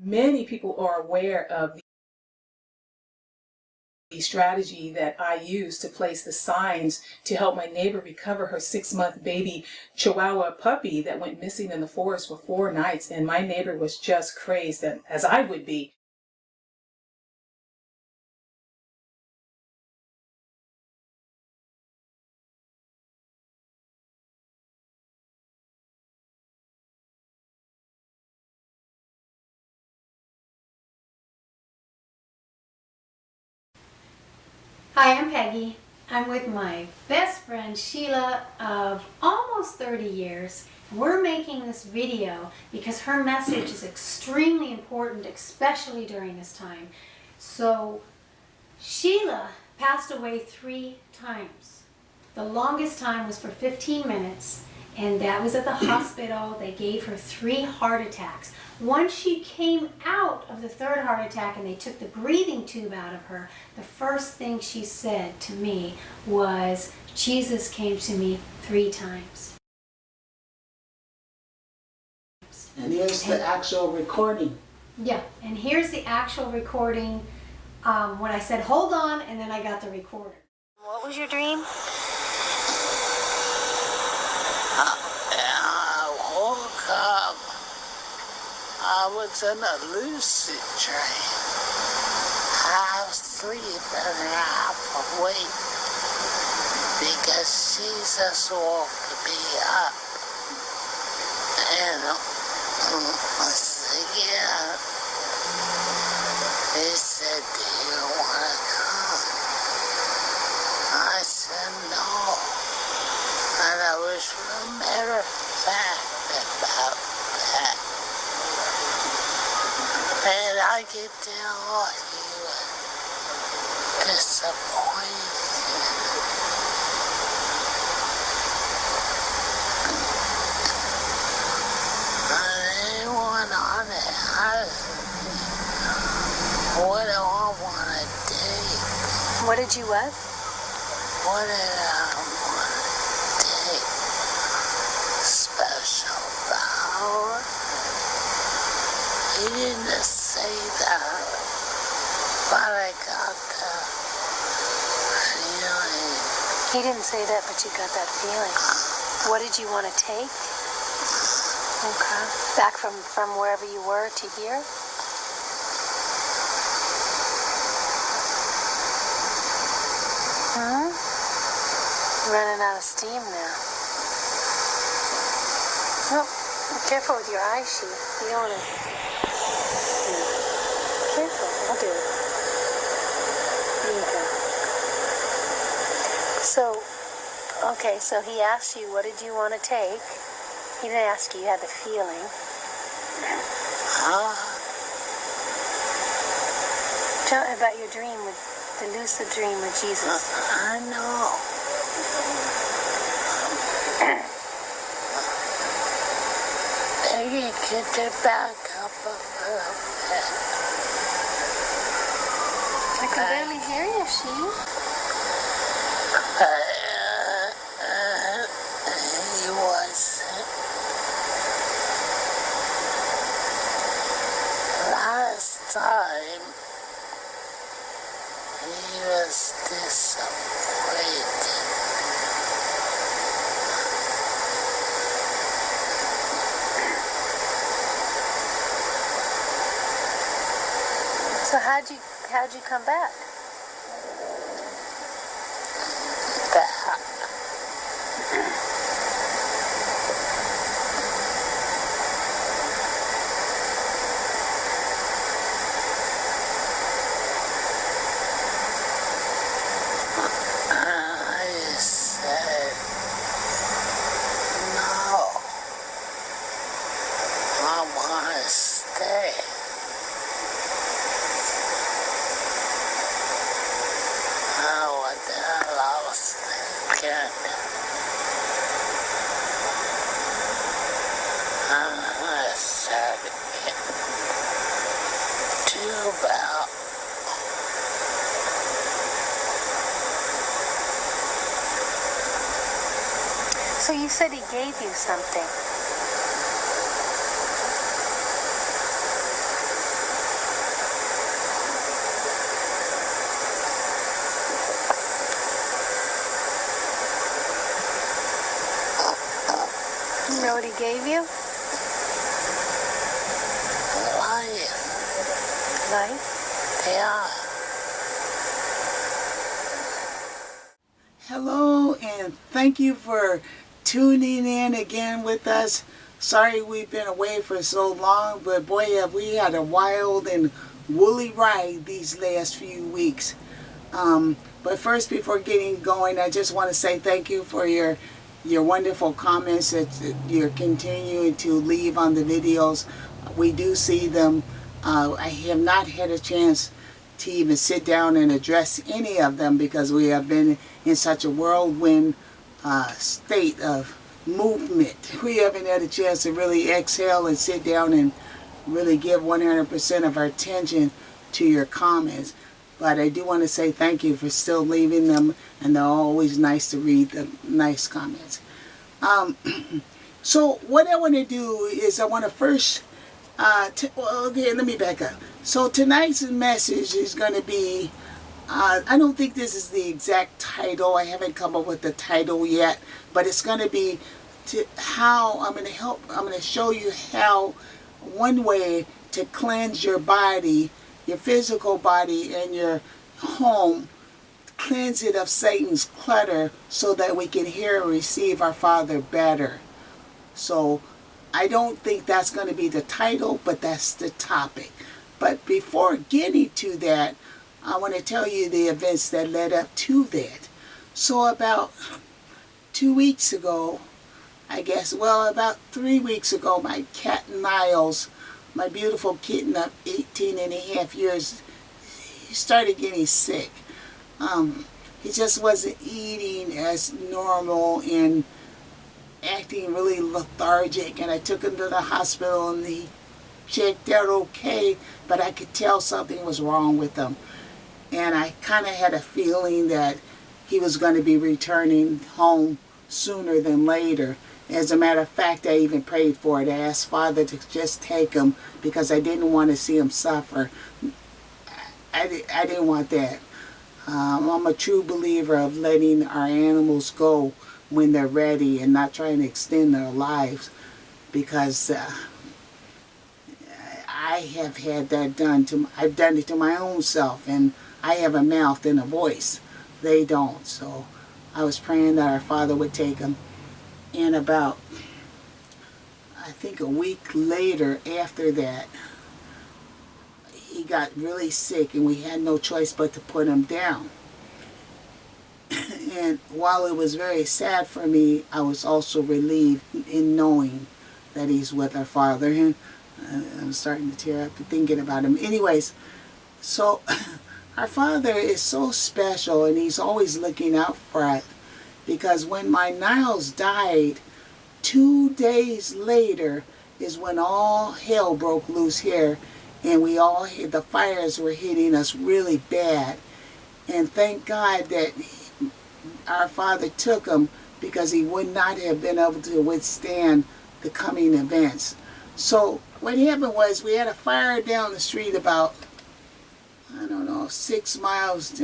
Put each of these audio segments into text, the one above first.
Many people are aware of the strategy that I use to place the signs to help my neighbor recover her 6-month baby Chihuahua puppy that went missing in the forest for 4 nights. And my neighbor was just crazed, as I would be. Hi, I'm Peggy. I'm with my best friend Sheila of almost 30 years. We're making this video because her message is extremely important, especially during this time. So Sheila passed away 3 times. The longest time was for 15 minutes, and that was at the hospital. They gave her 3 heart attacks. Once she came out of the 3rd heart attack and they took the breathing tube out of her, the first thing she said to me was, Jesus came to me 3 times. And here's the actual recording. Yeah, and here's the actual recording when I said, hold on, and then I got the recorder. What was your dream? I woke up. I was in a lucid dream. Half sleep and half awake. Because Jesus woke me up. And once again, he said, do you want to come? I said no. And I wish for a matter of fact about that. And I can tell he was disappointed. Anyone on it has what do I want to take? What did you what? What did I want to take? Special power? He didn't say that, but I got the feeling. He didn't say that, but you got that feeling. What did you want to take? Okay. Back from wherever you were to here? Running out of steam now. Oh, be careful with your eye sheet. You don't want to... Careful. I'll do it. There you go. So, okay, so he asked you, what did you want to take? He didn't ask you, you had the feeling. Tell me about your dream, with the lucid dream with Jesus. I know. Maybe get it back up a little bit. I can barely hear you, She. He wasn't. Last time, he was disappointed. So how'd you come back? Back. I said, no. I want to stay. What the hell I was thinking. I started getting too about. So you said he gave you something. gave you? Life. Life? Yeah. Hello, and thank you for tuning in again with us. Sorry we've been away for so long, but boy have we had a wild and woolly ride these last few weeks. But first, before getting going, I just want to say thank you for your wonderful comments that you're continuing to leave on the videos. We do see them. I have not had a chance to even sit down and address any of them because we have been in such a whirlwind state of movement. We haven't had a chance to really exhale and sit down and really give 100% of our attention to your comments. But I do want to say thank you for still leaving them, and they're always nice to read, the nice comments. So what I want to do is I want to first, okay, let me back up. So tonight's message is going to be, I don't think this is the exact title. I haven't come up with the title yet, but it's going to be how I'm going to show you how one way to cleanse your body, your physical body and your home, cleanse it of Satan's clutter so that we can hear and receive our Father better. So I don't think that's going to be the title, but that's the topic. But before getting to that, I want to tell you the events that led up to that. So about 2 weeks ago, I guess, well, about 3 weeks ago, my cat Niles, my beautiful kitten of 18 and a half years, he started getting sick. He just wasn't eating as normal and acting really lethargic, and I took him to the hospital and he checked out okay, but I could tell something was wrong with him. And I kind of had a feeling that he was going to be returning home sooner than later. As a matter of fact, I even prayed for it. I asked Father to just take him because I didn't want to see him suffer. I didn't want that. I'm a true believer of letting our animals go when they're ready and not trying to extend their lives, because I have had that done to. I've done it to my own self, and I have a mouth and a voice. They don't. So I was praying that our Father would take him. And about, I think a week later after that, he got really sick and we had no choice but to put him down. And while it was very sad for me, I was also relieved in knowing that he's with our Father. And I'm starting to tear up thinking about him. Anyways, so our Father is so special, and he's always looking out for us. Because when my Niles died, 2 days later is when all hell broke loose here, and the fires were hitting us really bad. And thank God that our Father took him, because he would not have been able to withstand the coming events. So what happened was we had a fire down the street about, I don't know, 6 miles,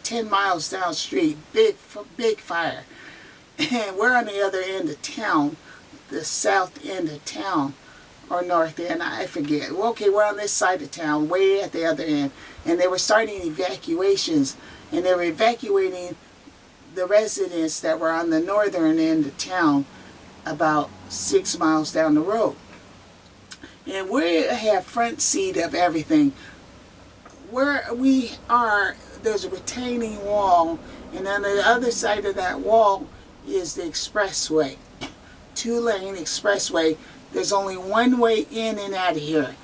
10 miles down the street. Big fire. And we're on the other end of town, the south end of town, or north end, I forget. Well, okay, we're on this side of town, way at the other end. And they were starting evacuations, and they were evacuating the residents that were on the northern end of town about 6 miles down the road. And we have front seat of everything. Where we are, there's a retaining wall, and on the other side of that wall is the expressway, 2-lane expressway. There's only one way in and out of here.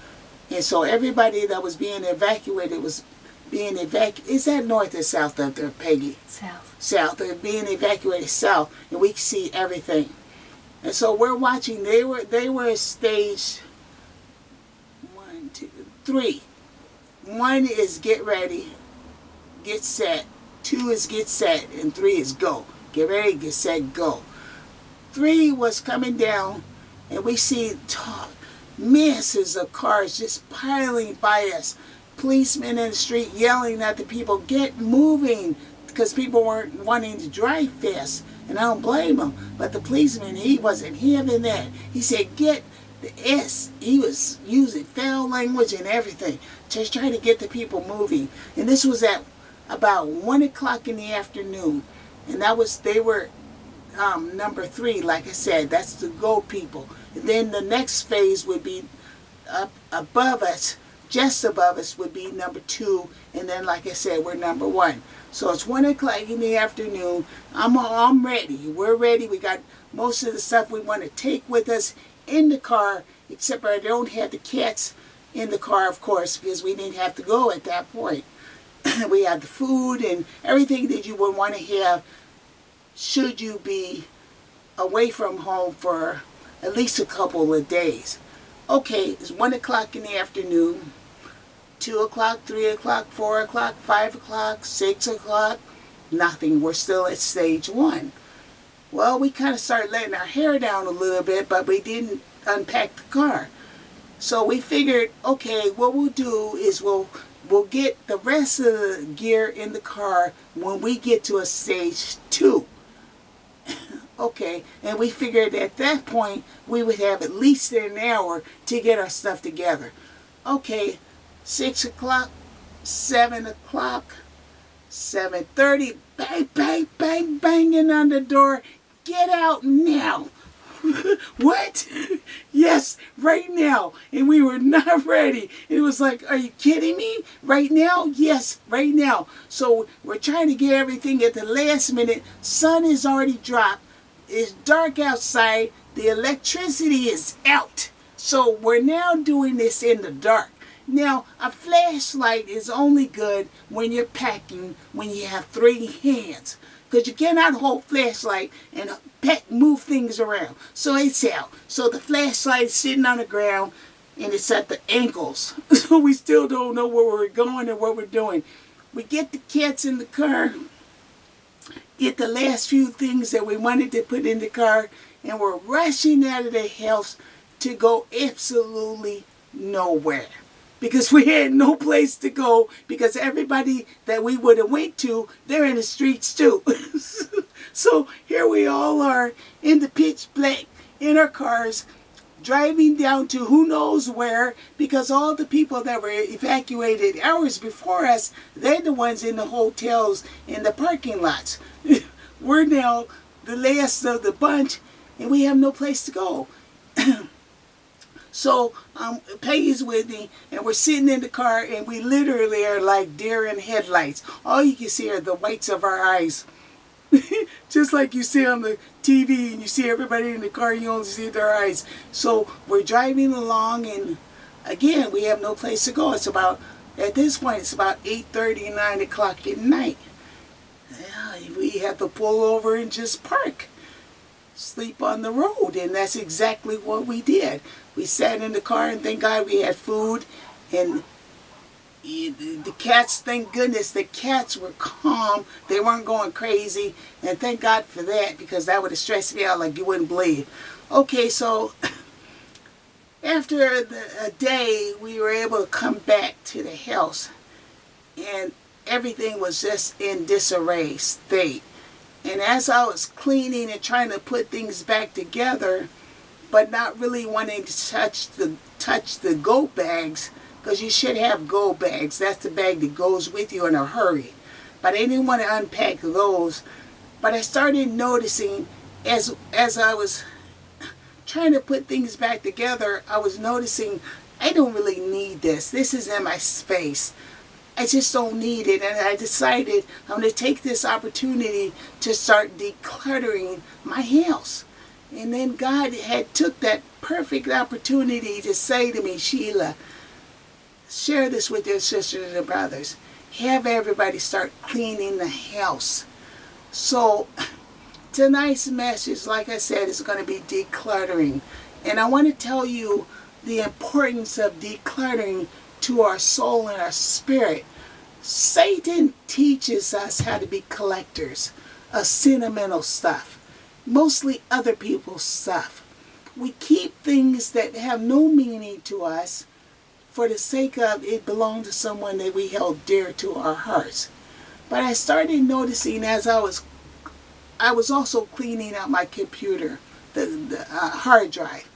And so everybody that was being evacuated was being evacuated. Is that north or south up there, Peggy? South. South. They're being evacuated south, and we can see everything. And so we're watching. They were stage 1, 2, 3. 1 is get ready, get set. 2 is get set, and 3 is go. Get ready, get set, go. 3 was coming down, and we see masses of cars just piling by us. Policemen in the street yelling at the people, get moving, because people weren't wanting to drive fast. And I don't blame him. But the policeman, he wasn't having that. He said, get the S. He was using foul language and everything. Just trying to get the people moving. And this was at about 1 o'clock in the afternoon. And they were number 3, like I said. That's the go people. And then the next phase would be up above us. Just above us would be number 2, and then, like I said, we're number 1. So it's 1 o'clock in the afternoon. I'm ready. We're ready. We got most of the stuff we want to take with us in the car, except I don't have the cats in the car, of course, because we didn't have to go at that point. We had the food and everything that you would want to have should you be away from home for at least a couple of days. Okay, it's 1 o'clock in the afternoon. 2 o'clock, 3 o'clock, 4 o'clock, 5 o'clock, 6 o'clock, nothing. We're still at stage 1. Well, we kind of started letting our hair down a little bit, but we didn't unpack the car. So we figured, okay, what we'll do is we'll get the rest of the gear in the car when we get to a stage 2. Okay, and we figured at that point we would have at least an hour to get our stuff together. Okay. 6 o'clock, 7 o'clock, 7:30, bang, bang, bang, banging on the door. Get out now. What? Yes, right now. And we were not ready. It was like, are you kidding me? Right now? Yes, right now. So we're trying to get everything at the last minute. Sun is already dropped. It's dark outside. The electricity is out. So we're now doing this in the dark. Now, a flashlight is only good when you're packing, when you have 3 hands. Because you cannot hold flashlight and move things around. So it's out. So the flashlight is sitting on the ground and it's at the ankles. So we still don't know where we're going or what we're doing. We get the cats in the car, get the last few things that we wanted to put in the car, and we're rushing out of the house to go absolutely nowhere. Because we had no place to go, because everybody that we would have went to, they're in the streets too. So here we all are in the pitch black in our cars, driving down to who knows where, because all the people that were evacuated hours before us, they're the ones in the hotels and the parking lots. We're now the last of the bunch, and we have no place to go. So Peggy's with me, and we're sitting in the car, and we literally are like deer in headlights. All you can see are the whites of our eyes. Just like you see on the TV, and you see everybody in the car, you only see their eyes. So we're driving along, and again, we have no place to go. It's about, at this point, it's about 8:30, 9 o'clock at night. Yeah, we have to pull over and just park. Sleep on the road, and that's exactly what we did. We sat in the car, and thank God we had food, and the cats, thank goodness, the cats were calm. They weren't going crazy, and thank God for that, because that would have stressed me out like you wouldn't believe. Okay, so after a day, we were able to come back to the house, and everything was just in disarray state. And as I was cleaning and trying to put things back together, but not really wanting to touch the go bags, because you should have go bags. That's the bag that goes with you in a hurry. But I didn't want to unpack those. But I started noticing, as I was trying to put things back together, I was noticing I don't really need this. This is in my space. I just don't need it, and I decided I'm going to take this opportunity to start decluttering my house. And then God had took that perfect opportunity to say to me, Sheila, share this with your sisters and brothers. Have everybody start cleaning the house. So tonight's message, like I said, is going to be decluttering. And I want to tell you the importance of decluttering to our soul and our spirit. Satan teaches us how to be collectors of sentimental stuff, mostly other people's stuff. We keep things that have no meaning to us for the sake of it belonged to someone that we held dear to our hearts. But I started noticing as I was I was also cleaning out my computer, the hard drive.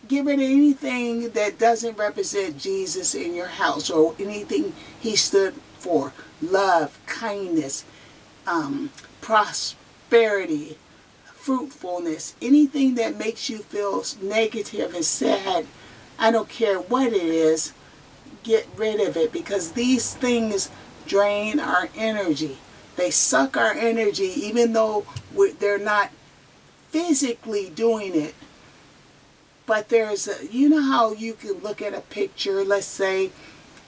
Get rid of anything that doesn't represent Jesus in your house or anything he stood for. Love, kindness, prosperity, fruitfulness, anything that makes you feel negative and sad. I don't care what it is, get rid of it, because these things drain our energy. They suck our energy even though they're not physically doing it. But you know how you can look at a picture, let's say,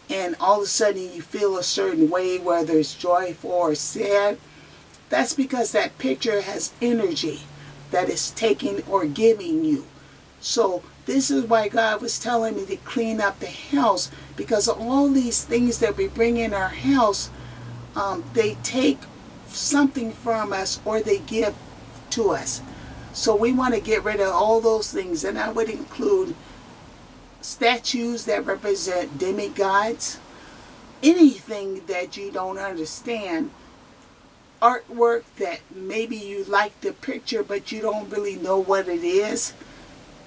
and all of a sudden you feel a certain way, whether it's joyful or sad. That's because that picture has energy that is taking or giving you. So this is why God was telling me to clean up the house, because all these things that we bring in our house, they take something from us or they give to us. So we want to get rid of all those things, and that would include statues that represent demigods, anything that you don't understand, artwork that maybe you like the picture but you don't really know what it is,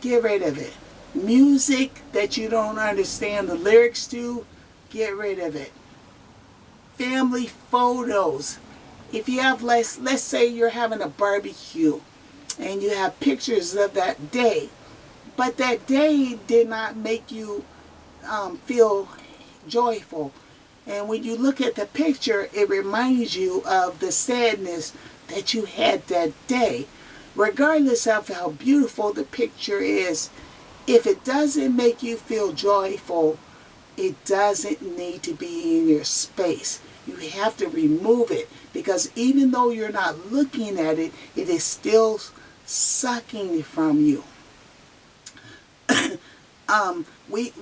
get rid of it. Music that you don't understand the lyrics to, get rid of it. Family photos. If you have, let's say you're having a barbecue and you have pictures of that day, but that day did not make you feel joyful. And when you look at the picture, it reminds you of the sadness that you had that day. Regardless of how beautiful the picture is, if it doesn't make you feel joyful, it doesn't need to be in your space. You have to remove it, because even though you're not looking at it, it is still sucking from you.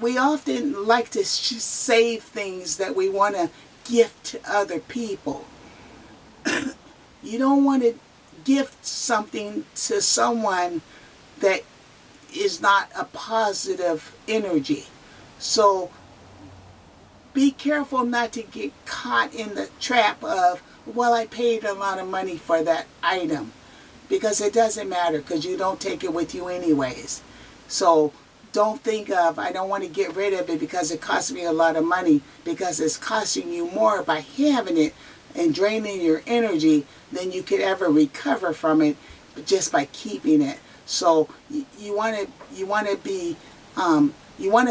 We often like to save things that we want to gift to other people. You don't want to gift something to someone that is not a positive energy. So be careful not to get caught in the trap of, well, I paid a lot of money for that item, because it doesn't matter, because you don't take it with you anyways. So don't think of, I don't want to get rid of it because it cost me a lot of money, because it's costing you more by having it and draining your energy than you could ever recover from it just by keeping it. So you want to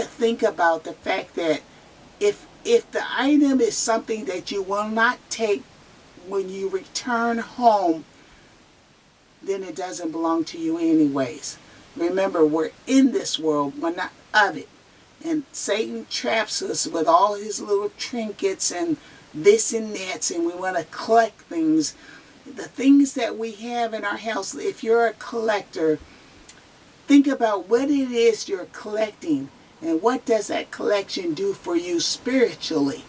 think about the fact that if the item is something that you will not take when you return home, then it doesn't belong to you anyways. Remember, we're in this world, we're not of it. And Satan traps us with all his little trinkets and this and that, and we want to collect things. The things that we have in our house, if you're a collector, think about what it is you're collecting and what does that collection do for you spiritually.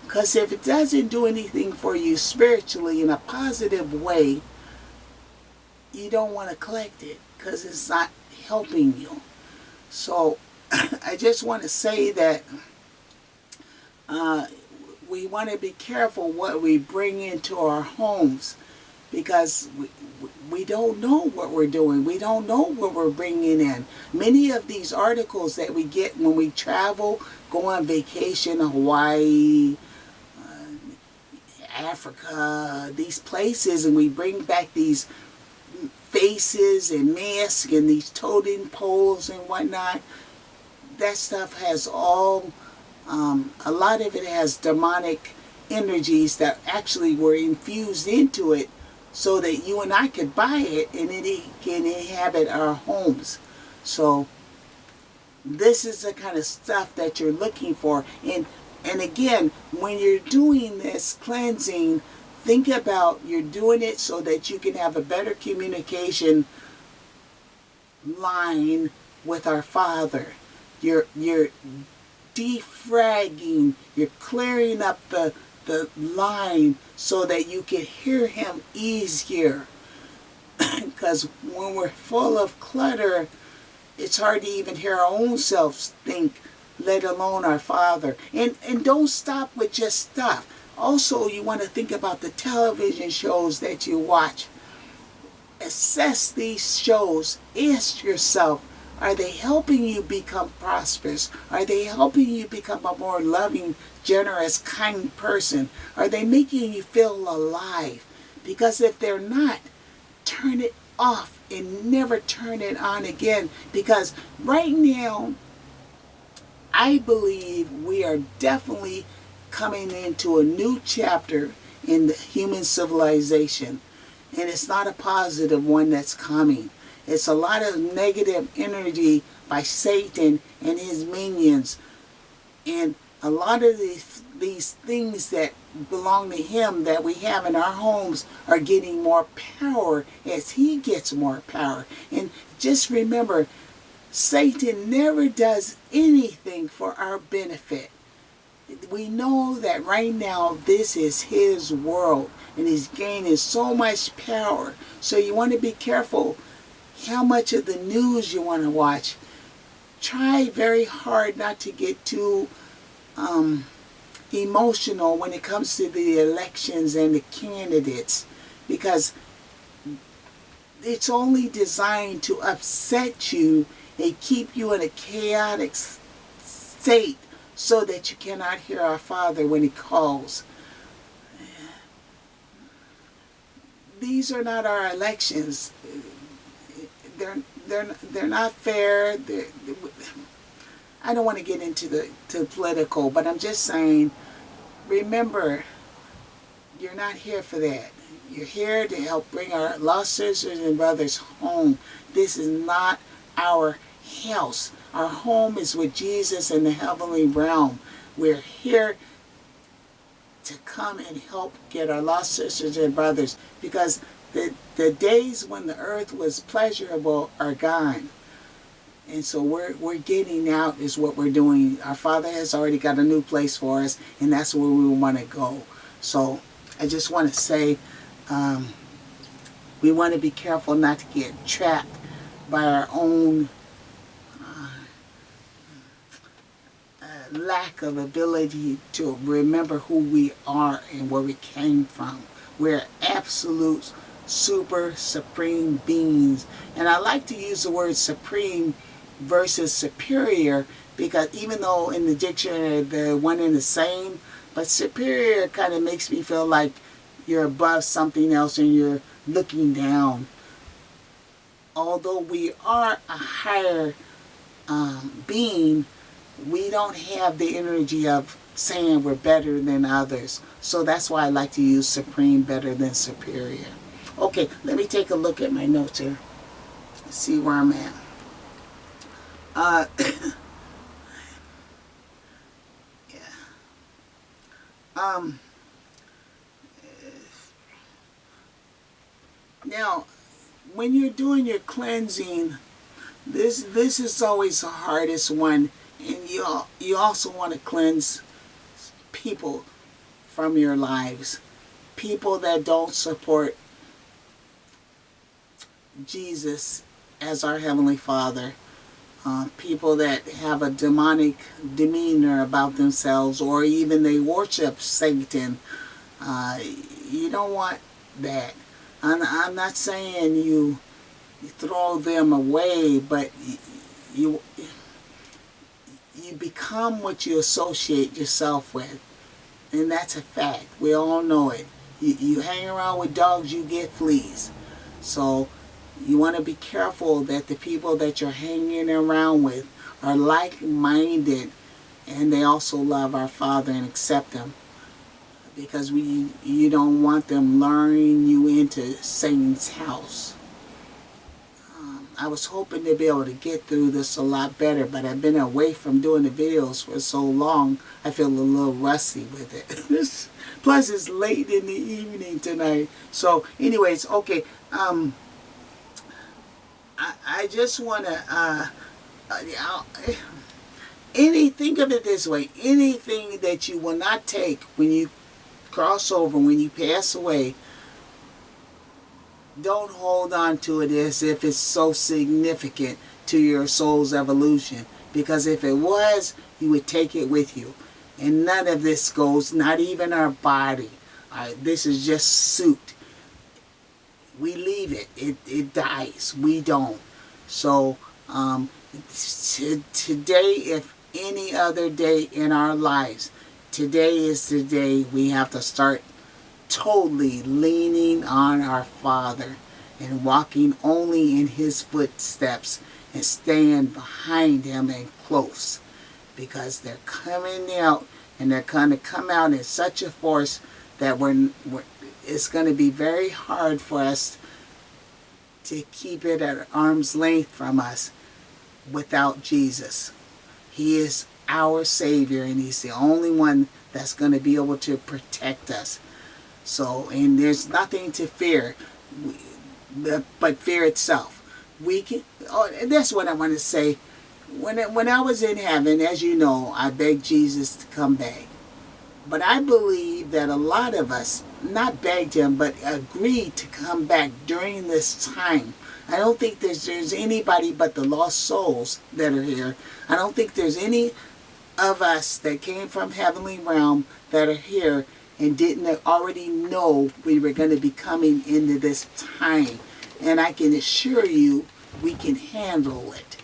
Because if it doesn't do anything for you spiritually in a positive way, you don't want to collect it, because it's not helping you. So I just want to say that we want to be careful what we bring into our homes, because we don't know what we're doing. We don't know what we're bringing in. Many of these articles that we get when we travel, go on vacation, Hawaii, Africa, these places, and we bring back these faces and masks and these totem poles and whatnot, that stuff has all, a lot of it has demonic energies that actually were infused into it so that you and I could buy it and it can inhabit our homes. So this is the kind of stuff that you're looking for. And again, when you're doing this cleansing, think about you're doing it so that you can have a better communication line with our Father. You're defragging, you're clearing up the line so that you can hear him easier. Because when we're full of clutter, it's hard to even hear our own selves think, let alone our Father. And don't stop with just stuff. Also, you want to think about the television shows that you watch. assess these shows. Ask yourself, are they helping you become prosperous? Are they helping you become a more loving, generous, kind person? Are they making you feel alive? Because if they're not, turn it off and never turn it on again. Because right now, I believe we are definitely coming into a new chapter in the human civilization. And it's not a positive one that's coming. It's a lot of negative energy by Satan and his minions. And a lot of these things that belong to him that we have in our homes are getting more power as he gets more power. And just remember, Satan never does anything for our benefit. We know that right now this is his world and he's gaining so much power. So you want to be careful how much of the news you want to watch. Try very hard not to get too emotional when it comes to the elections and the candidates, because it's only designed to upset you and keep you in a chaotic state so that you cannot hear our Father when he calls. These are not our elections. They're not fair. I don't want to get into to political, but I'm just saying, remember, you're not here for that. You're here to help bring our lost sisters and brothers home. This is not our house. Our home is with Jesus in the heavenly realm. We're here to come and help get our lost sisters and brothers, because the days when the earth was pleasurable are gone. And so we're getting out is what we're doing. Our Father has already got a new place for us, and that's where we want to go. So I just want to say, we want to be careful not to get trapped by our own lack of ability to remember who we are and where we came from. We're absolute, super, supreme beings. And I like to use the word supreme versus superior, because even though in the dictionary they're one and the same, but superior kind of makes me feel like you're above something else and you're looking down. Although we are a higher being, we don't have the energy of saying we're better than others. So that's why I like to use supreme better than superior. Okay, let me take a look at my notes here. See where I'm at. Now, when you're doing your cleansing, this is always the hardest one, and you also want to cleanse people from your lives, people that don't support Jesus as our Heavenly Father, people that have a demonic demeanor about themselves, or even they worship Satan. You don't want that. I'm not saying you throw them away, but you become what you associate yourself with, and that's a fact. We all know it. You hang around with dogs, you get fleas. So you want to be careful that the people that you're hanging around with are like-minded, and they also love our Father and accept Him, because you don't want them luring you into Satan's house. I was hoping to be able to get through this a lot better, but I've been away from doing the videos for so long, I feel a little rusty with it. Plus, it's late in the evening tonight. So, anyways, okay. I just want to, think of it this way. Anything that you will not take when you cross over, when you pass away, don't hold on to it as if it's so significant to your soul's evolution. Because if it was, you would take it with you. And none of this goes, not even our body. This is just suit. we leave it. It dies. We don't. So today, if any other day in our lives, today is the day we have to start totally leaning on our Father and walking only in His footsteps and staying behind Him and close, because they're coming out, and they're going to come out in such a force that it's going to be very hard for us to keep it at arm's length from us without Jesus. He is our Savior, and He's the only one that's going to be able to protect us. So, and there's nothing to fear but fear itself. We can. Oh, and that's what I want to say. When I was in heaven, as you know, I begged Jesus to come back. But I believe that a lot of us not begged Him, but agreed to come back during this time. I don't think there's anybody but the lost souls that are here. I don't think there's any of us that came from heavenly realm that are here and didn't already know we were going to be coming into this time. And I can assure you, we can handle it.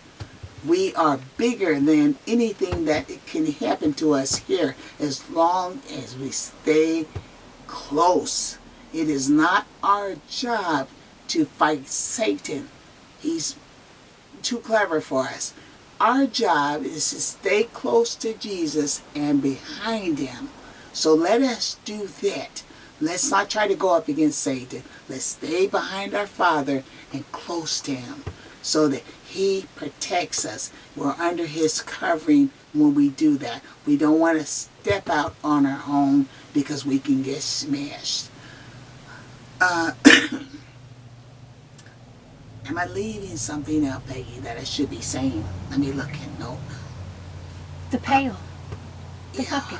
We are bigger than anything that can happen to us here, as long as we stay close. It is not our job to fight Satan. He's too clever for us. Our job is to stay close to Jesus and behind Him. So let us do that. Let's not try to go up against Satan. Let's stay behind our Father and close to Him, so that He protects us. We're under His covering when we do that. We don't want to step out on our own, because we can get smashed. Am I leaving something out, Peggy, that I should be saying? Let me look at note. The pail. The bucket.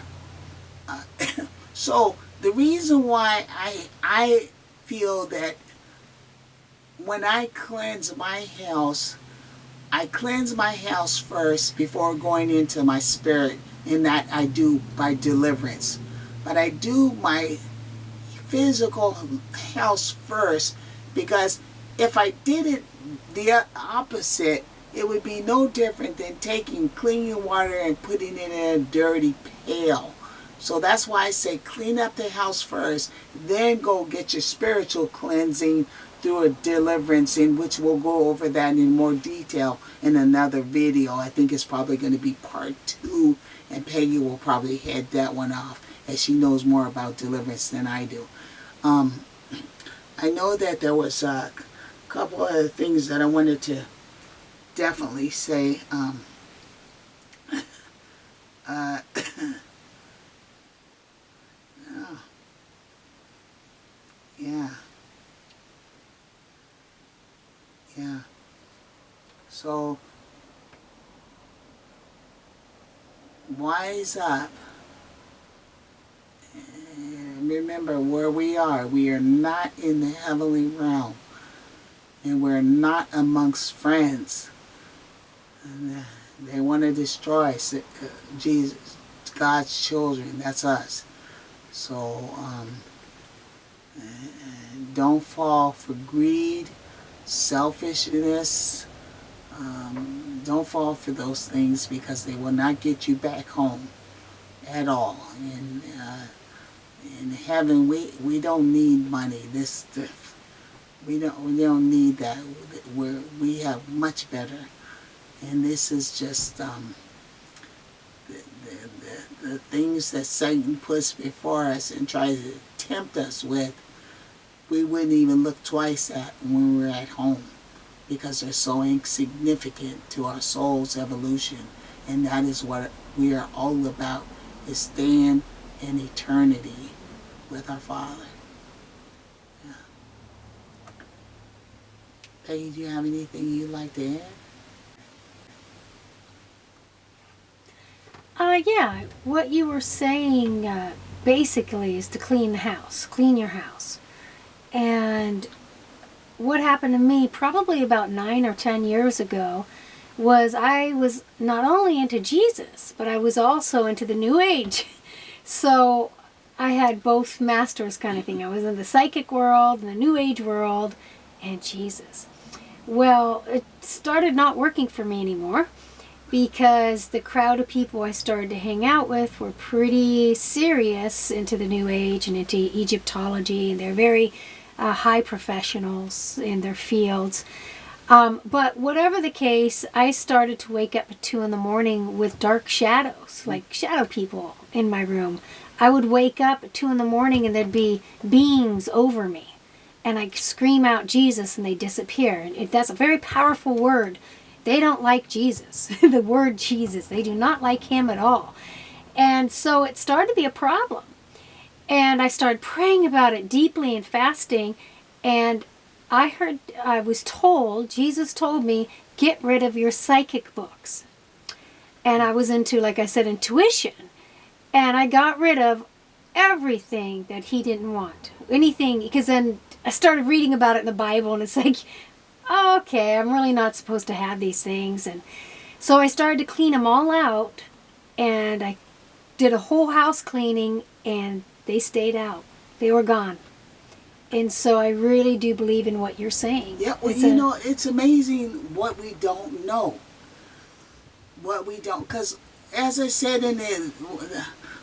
So the reason why I feel that when I cleanse my house, I cleanse my house first before going into my spirit, and that I do by deliverance. But I do my physical house first, because if I did it the opposite, it would be no different than taking clean water and putting it in a dirty pail. So that's why I say clean up the house first, then go get your spiritual cleansing through a deliverance, in which we'll go over that in more detail in another video. I think it's probably going to be part 2, and Peggy will probably head that one off, as she knows more about deliverance than I do. I know that there was a couple of things that I wanted to definitely say. Yeah. So, wise up. And remember where we are. We are not in the heavenly realm. And we're not amongst friends. And they want to destroy Jesus, God's children. That's us. So, don't fall for greed, selfishness. Don't fall for those things, because they will not get you back home at all. And in heaven, we don't need money. We don't need that. We have much better. And this is just the things that Satan puts before us and tries to tempt us with. We wouldn't even look twice at when we're at home, because they're so insignificant to our soul's evolution. And that is what we are all about, is staying in eternity with our Father. Yeah. Peggy, do you have anything you'd like to add? Yeah, what you were saying basically is to clean the house, clean your house. And what happened to me probably about 9 or 10 years ago was I was not only into Jesus, but I was also into the New Age. So I had both masters kind of thing. I was in the psychic world, and the New Age world, and Jesus. Well, it started not working for me anymore because the crowd of people I started to hang out with were pretty serious into the New Age and into Egyptology, and they're very high professionals in their fields. But whatever the case, I started to wake up at 2 in the morning with dark shadows, like shadow people in my room. I would wake up at 2 in the morning and there'd be beings over me. And I'd scream out Jesus and they disappear. And that's a very powerful word. They don't like Jesus, the word Jesus. They do not like him at all. And so it started to be a problem. And I started praying about it deeply and fasting. And I was told, Jesus told me, get rid of your psychic books. And I was into, like I said, intuition. And I got rid of everything that he didn't want. Anything, because then I started reading about it in the Bible, and it's like, oh, okay, I'm really not supposed to have these things. And so I started to clean them all out, and I did a whole house cleaning, and they stayed out. They were gone. And so I really do believe in what you're saying. Yeah, well, it's amazing what we don't know. What we don't, because as I said in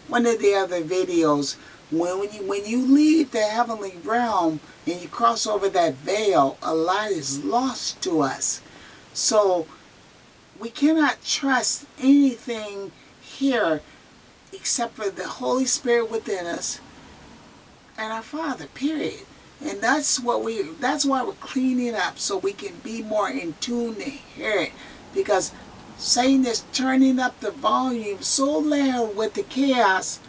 one of the other videos, when you leave the heavenly realm and you cross over that veil, a lot is lost to us. So we cannot trust anything here except for the Holy Spirit within us and our Father, period. And that's why we're cleaning up, so we can be more in tune to hear it. Because Satan is turning up the volume so loud with the chaos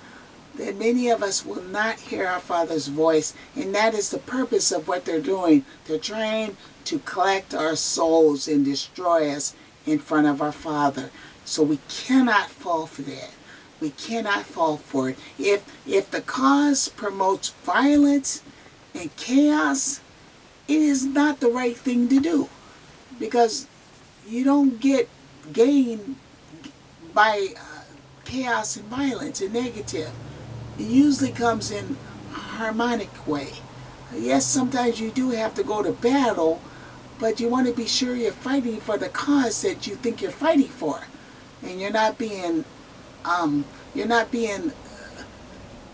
that many of us will not hear our Father's voice. And that is the purpose of what they're doing. They're trying to collect our souls and destroy us in front of our Father. So we cannot fall for that. We cannot fall for it. If the cause promotes violence and chaos, it is not the right thing to do. Because you don't get gain by chaos and violence and negative. It usually comes in a harmonic way. Yes, sometimes you do have to go to battle, but you want to be sure you're fighting for the cause that you think you're fighting for, and you're not being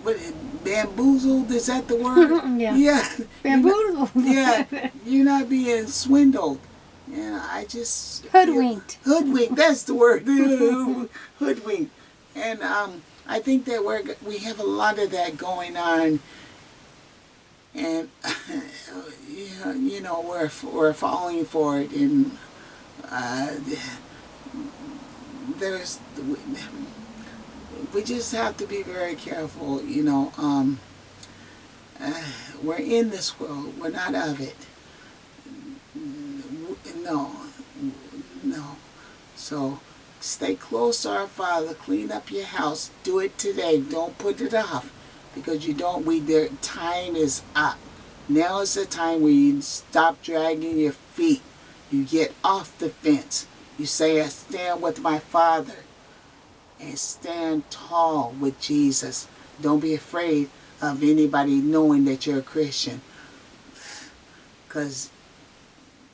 what, bamboozled. Is that the word? Yeah. Bamboozled. Yeah, you're not being swindled. Yeah, I just Hoodwinked. Hoodwinked. That's the word. Hoodwinked. And I think that we have a lot of that going on, and you know, we're falling for it, and we just have to be very careful. You know, we're in this world. We're not of it. No. So stay close to our Father. Clean up your house. Do it today. Don't put it off, because their time is up. Now is the time where you stop dragging your feet. You get off the fence. You say, I stand with my Father, and stand tall with Jesus. Don't be afraid of anybody knowing that you're a Christian, because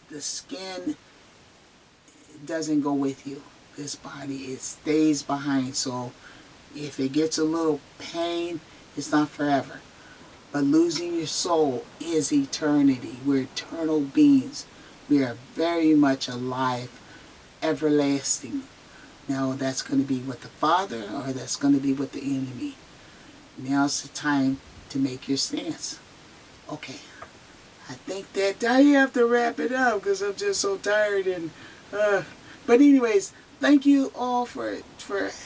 the skin doesn't go with you. This body, it stays behind. So if it gets a little pain, it's not forever. But losing your soul is eternity. We're eternal beings. We are very much alive, everlasting. Now that's going to be with the Father, or that's going to be with the enemy. Now's the time to make your stance. Okay. I think that I have to wrap it up because I'm just so tired. And but anyways, thank you all for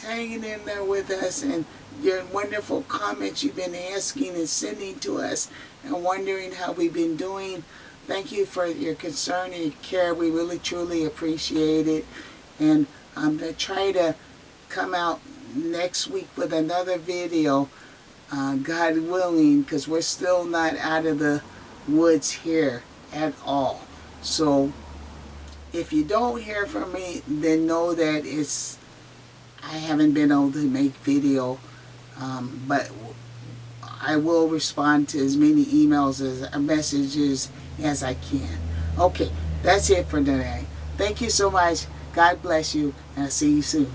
hanging in there with us, and your wonderful comments you've been asking and sending to us and wondering how we've been doing. Thank you for your concern and your care. We really truly appreciate it. And I'm going to try to come out next week with another video, God willing, because we're still not out of the woods here at all. So if you don't hear from me, then know that I haven't been able to make video, but I will respond to as many emails as messages as I can. Okay, that's it for today. Thank you so much. God bless you, and I'll see you soon.